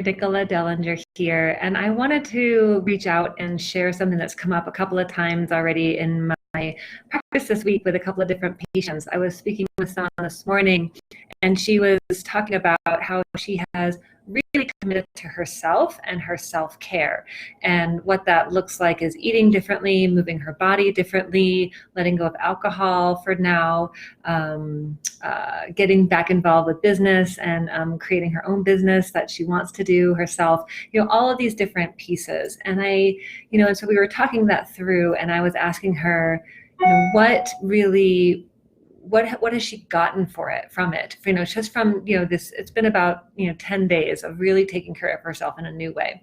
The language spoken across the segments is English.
Nicola Dellinger here, and I wanted to reach out and share something that's come up a couple of times already in my practice this week with a couple of different patients. I was speaking with someone this morning, and she was talking about how she has really committed to herself and her self-care. And what that looks like is eating differently, moving her body differently, letting go of alcohol for now, getting back involved with business and creating her own business that she wants to do herself, all of these different pieces. And and so we were talking that through, and I was asking her, what has she gotten from it, just from, this, it's been about, 10 days of really taking care of herself in a new way.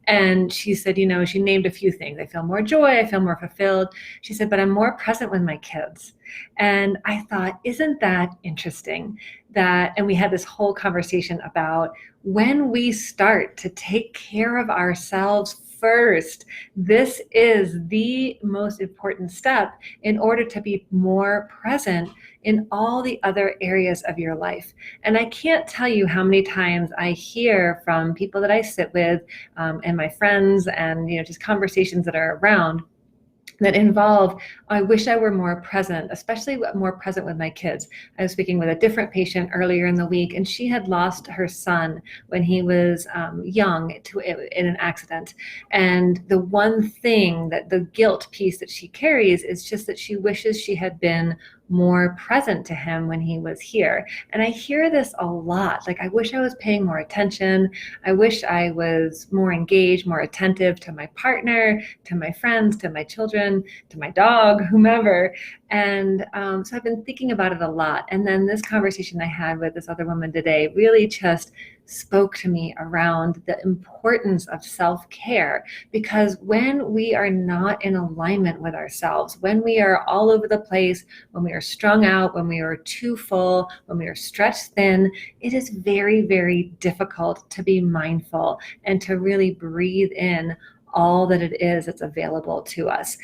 And she said, she named a few things. I feel more joy. I feel more fulfilled. She said, but I'm more present with my kids. And I thought, isn't that interesting? And we had this whole conversation about when we start to take care of ourselves first, this is the most important step in order to be more present in all the other areas of your life. And I can't tell you how many times I hear from people that I sit with and my friends and just conversations that are around that involve, I wish I were more present, especially more present with my kids. I was speaking with a different patient earlier in the week, and she had lost her son when he was young in an accident. And the one thing, that the guilt piece that she carries, is just that she wishes she had been more present to him when he was here. And I hear this a lot. Like, I wish I was paying more attention. I wish I was more engaged, more attentive to my partner, to my friends, to my children, to my dog, whomever. And so I've been thinking about it a lot. And then this conversation I had with this other woman today really just spoke to me around the importance of self-care, because when we are not in alignment with ourselves, when we are all over the place, when we are strung out, when we are too full, when we are stretched thin, it is very, very difficult to be mindful and to really breathe in all that it is that's available to us,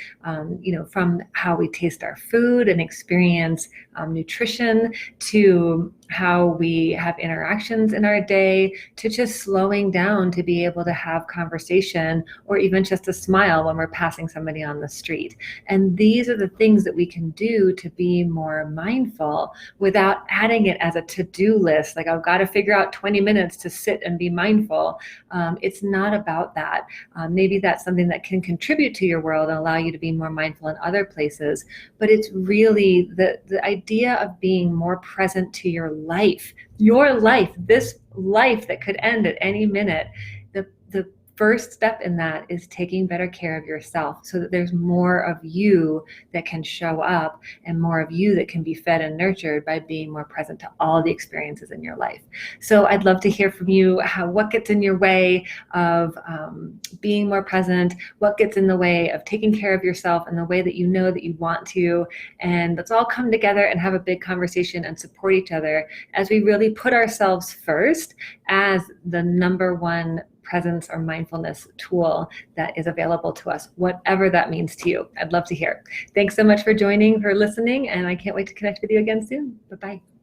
from how we taste our food and experience nutrition, to how we have interactions in our day, to just slowing down to be able to have conversation or even just a smile when we're passing somebody on the street. And these are the things that we can do to be more mindful without adding it as a to-do list. Like, I've got to figure out 20 minutes to sit and be mindful. It's not about that. Maybe that's something that can contribute to your world and allow you to be more mindful in other places. But it's really the idea of being more present to your life, this life that could end at any minute. The first step in that is taking better care of yourself, so that there's more of you that can show up and more of you that can be fed and nurtured by being more present to all the experiences in your life. So I'd love to hear from you, what gets in your way of being more present, what gets in the way of taking care of yourself in the way that you know that you want to. And let's all come together and have a big conversation and support each other as we really put ourselves first as the number one presence or mindfulness tool that is available to us, whatever that means to you. I'd love to hear. Thanks so much for listening, and I can't wait to connect with you again soon. Bye-bye.